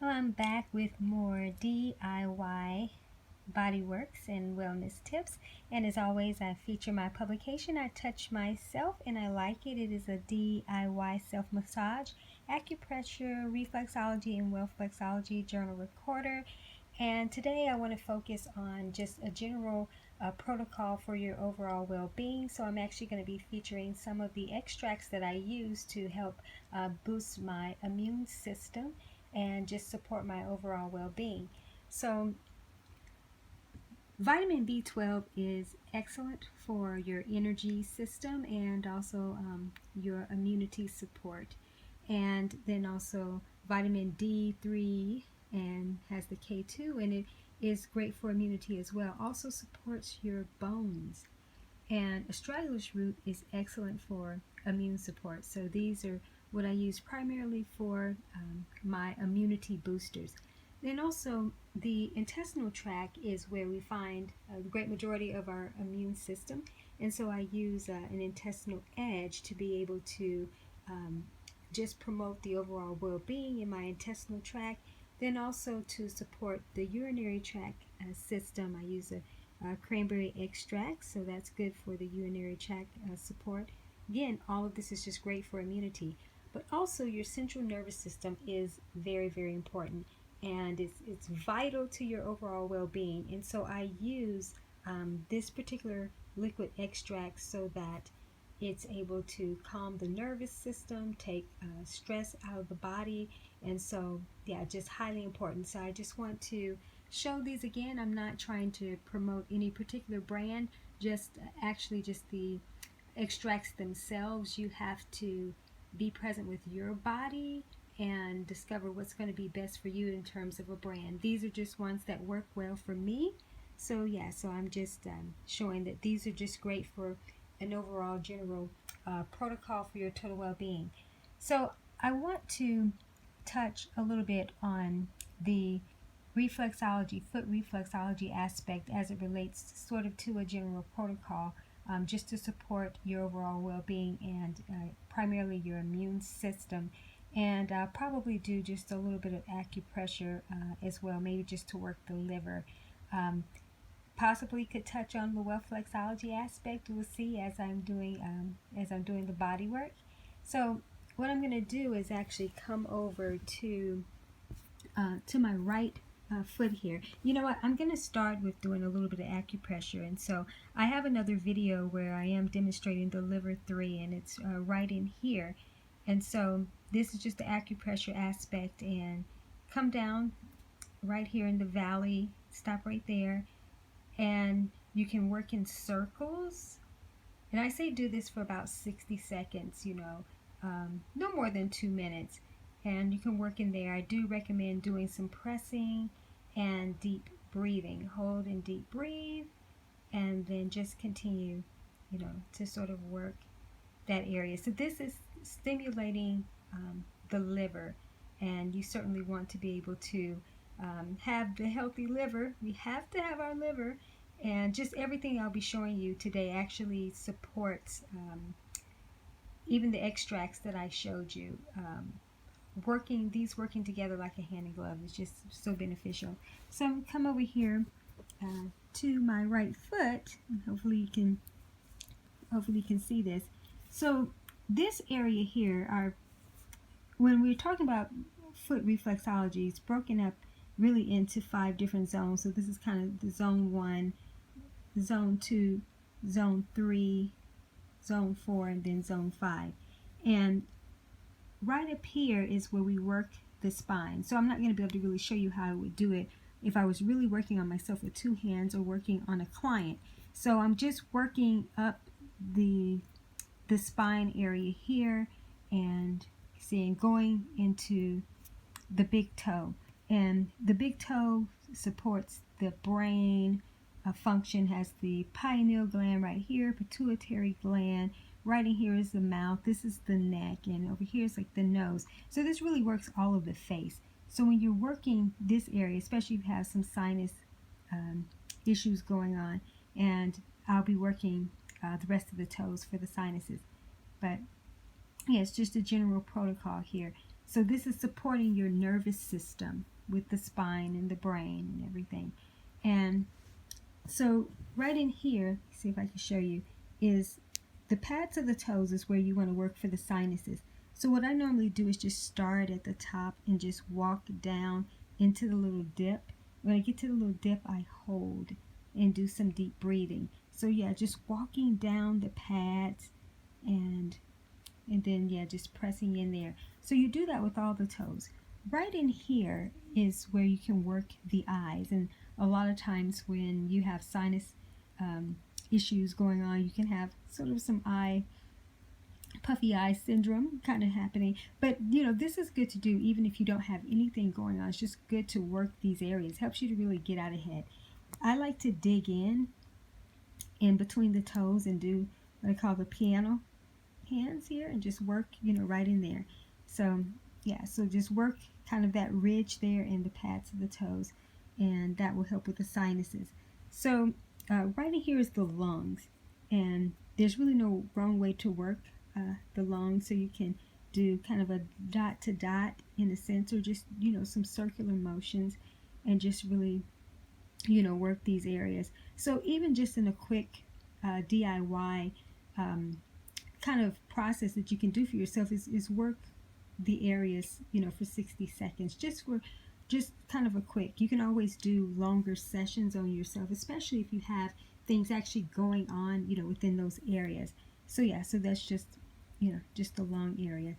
Well, I'm back with more DIY bodyworks and wellness tips. And as always, I feature my publication, I Touch Myself, and I like it. It is a DIY self-massage, acupressure, reflexology, and wealth-flex-ology journal recorder. And today I want to focus on just a general protocol for your overall well-being. So I'm actually going to be featuring some of the extracts that I use to help boost my immune system and just support my overall well-being. So vitamin B12 is excellent for your energy system and also your immunity support. And then also vitamin D3 and has the K2 and it is great for immunity as well. Also supports your bones. And astragalus root is excellent for immune support. So these are what I use primarily for my immunity boosters. Then also the intestinal tract is where we find the great majority of our immune system. And so I use an intestinal edge to be able to just promote the overall well-being in my intestinal tract. Then also to support the urinary tract system, I use a cranberry extract, so that's good for the urinary tract support. Again, all of this is just great for immunity, but also your central nervous system is very, very important, and it's vital to your overall well-being. And so I use this particular liquid extract so that it's able to calm the nervous system, take stress out of the body, and so yeah, just highly important. So I just want to show these again. I'm not trying to promote any particular brand, just actually just the extracts themselves. You have to be present with your body and discover what's going to be best for you in terms of a brand. These are just ones that work well for me. So yeah, so I'm just showing that these are just great for an overall general protocol for your total well-being. So I want to touch a little bit on the reflexology, foot reflexology aspect as it relates sort of to a general protocol, just to support your overall well-being and primarily your immune system. And I'll probably do just a little bit of acupressure as well, maybe just to work the liver. Possibly could touch on the Wealth-flex-ology aspect. We'll see as I'm doing the body work. So what I'm going to do is actually come over to my right foot here. You know what? I'm going to start with doing a little bit of acupressure, and so I have another video where I am demonstrating the liver 3, and it's right in here. And so this is just the acupressure aspect, and come down right here in the valley, stop right there, and you can work in circles. And I say do this for about 60 seconds, no more than 2 minutes. And you can work in there. I do recommend doing some pressing and deep breathing. Hold and deep breathe, and then just continue, to sort of work that area. So this is stimulating the liver, and you certainly want to be able to have the healthy liver. We have to have our liver, and just everything I'll be showing you today actually supports even the extracts that I showed you. Working together like a hand and glove is just so beneficial. So I'm come over here to my right foot, and hopefully you can see this. So this area here when we're talking about foot reflexology, it's broken up really into 5 different zones. So this is kind of the zone 1, zone 2, zone 3, zone 4, and then zone 5. And right up here is where we work the spine. So I'm not going to be able to really show you how I would do it if I was really working on myself with 2 hands or working on a client. So I'm just working up the spine area here, and seeing going into the big toe. And the big toe supports the brain function, has the pineal gland right here, pituitary gland. Right in here is the mouth. This is the neck, and over here is like the nose. So this really works all of the face. So when you're working this area, especially if you have some sinus issues going on, and I'll be working the rest of the toes for the sinuses. But yeah, it's just a general protocol here. So this is supporting your nervous system with the spine and the brain and everything. And so right in here, see if I can show you, is the pads of the toes is where you want to work for the sinuses. So what I normally do is just start at the top and just walk down into the little dip. When I get to the little dip, I hold and do some deep breathing. So yeah, just walking down the pads and then yeah, just pressing in there. So you do that with all the toes. Right in here is where you can work the eyes, and a lot of times when you have sinus issues going on, you can have sort of some puffy eye syndrome kind of happening. But you know, this is good to do even if you don't have anything going on. It's just good to work these areas. Helps you to really get out ahead. I like to dig in between the toes and do what I call the piano hands here, and just work, you know, right in there. So yeah, so just work kind of that ridge there in the pads of the toes, and that will help with the sinuses. So right in here is the lungs, and there's really no wrong way to work the lungs. So you can do kind of a dot to dot in a sense, or just, you know, some circular motions, and just really, you know, work these areas. So even just in a quick DIY kind of process that you can do for yourself is work the areas, you know, for 60 seconds, just kind of a quick. You can always do longer sessions on yourself, especially if you have things actually going on, you know, within those areas. So yeah, so that's just, you know, just the lung area.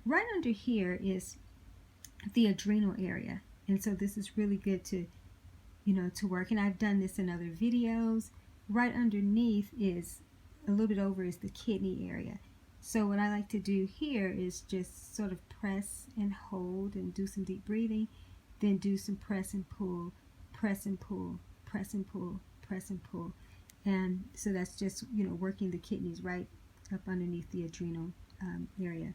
Right under here is the adrenal area, and so this is really good to, you know, to work, and I've done this in other videos. Right underneath is a little bit over is the kidney area. So what I like to do here is just sort of press and hold and do some deep breathing, then do some press and pull, press and pull, press and pull, press and pull. And so that's just, you know, working the kidneys right up underneath the adrenal area.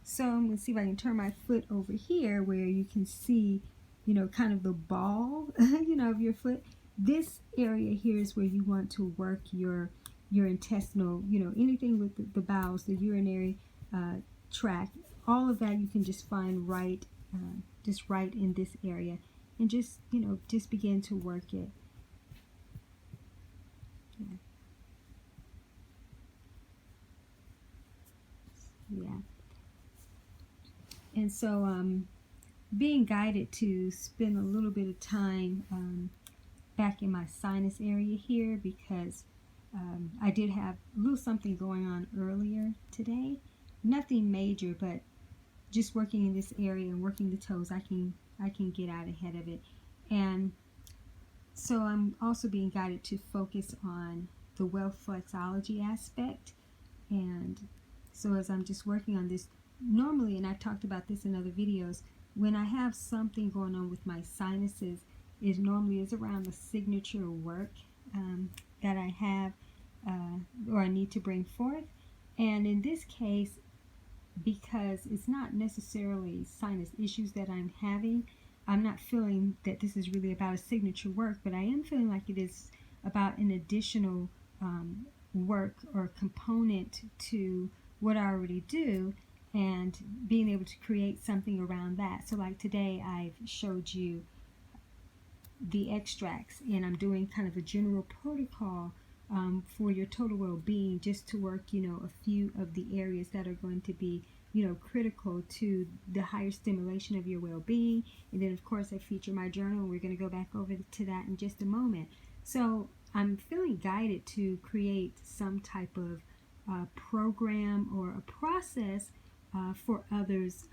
So I'm going to see if I can turn my foot over here where you can see, you know, kind of the ball, you know, of your foot. This area here is where you want to work your intestinal, you know, anything with the bowels, the urinary tract, all of that you can just find right, just right in this area, and just, you know, just begin to work it. Yeah. Yeah. And so being guided to spend a little bit of time back in my sinus area here, because I did have a little something going on earlier today. Nothing major, but just working in this area and working the toes, I can get out ahead of it. And so I'm also being guided to focus on the Wealth-flex-ology aspect. And so as I'm just working on this, normally, and I've talked about this in other videos, when I have something going on with my sinuses, it normally is around the signature work that I have or I need to bring forth. And in this case, because it's not necessarily sinus issues that I'm having, I'm not feeling that this is really about a signature work, but I am feeling like it is about an additional work or component to what I already do, and being able to create something around that. So like today I've showed you the extracts, and I'm doing kind of a general protocol for your total well-being, just to work, you know, a few of the areas that are going to be, you know, critical to the higher stimulation of your well-being. And then of course I feature my journal, and we're going to go back over to that in just a moment. So I'm feeling guided to create some type of program or a process for others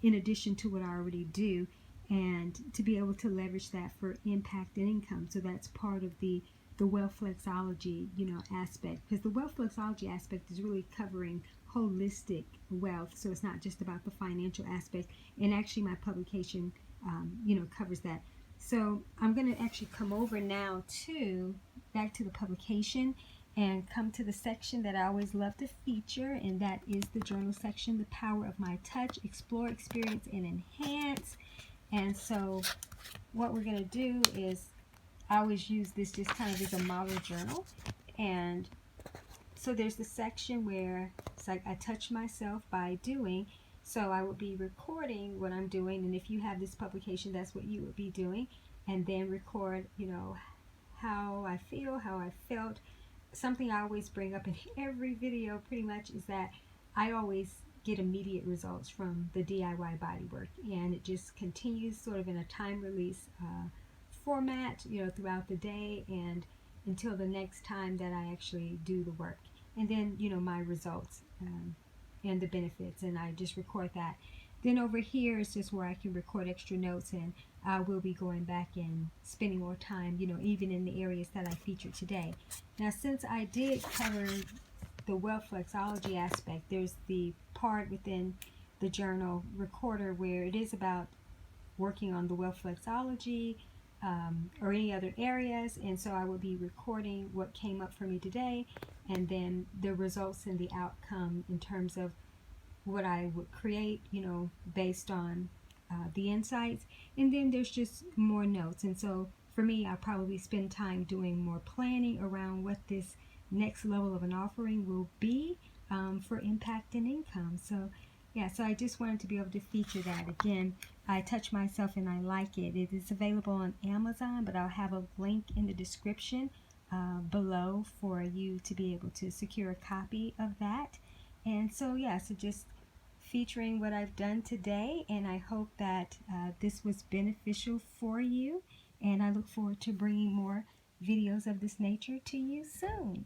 in addition to what I already do, and to be able to leverage that for impact and income. So that's part of the Wealth-flex-ology, you know, aspect, because the Wealth-flex-ology aspect is really covering holistic wealth. So it's not just about the financial aspect, and actually my publication, you know, covers that. So I'm going to actually come over now back to the publication, and come to the section that I always love to feature, and that is the journal section, The Power of My Touch, Explore, Experience, and Enhance. And so what we're going to do is, I always use this just kind of as a model journal. And so there's the section where it's like I touch myself by doing. So I would be recording what I'm doing, and if you have this publication, that's what you would be doing, and then record, you know, how I feel, how I felt. Something I always bring up in every video pretty much is that I always get immediate results from the DIY bodywork, and it just continues sort of in a time release format, you know, throughout the day and until the next time that I actually do the work. And then, you know, my results and the benefits, and I just record that. Then over here is just where I can record extra notes, and I will be going back and spending more time, you know, even in the areas that I featured today. Now, since I did cover the Wealth-flex-ology aspect, there's the part within the journal recorder where it is about working on the Wealth-flex-ology or any other areas, and so I will be recording what came up for me today, and then the results and the outcome in terms of what I would create, you know, based on the insights. And then there's just more notes, and so for me, I'll probably spend time doing more planning around what this next level of an offering will be for impact and income. So yeah, so I just wanted to be able to feature that. Again, I touch myself and I like it. It is available on Amazon, but I'll have a link in the description below for you to be able to secure a copy of that. And so yeah, so just featuring what I've done today, and I hope that this was beneficial for you, and I look forward to bringing more videos of this nature to you soon.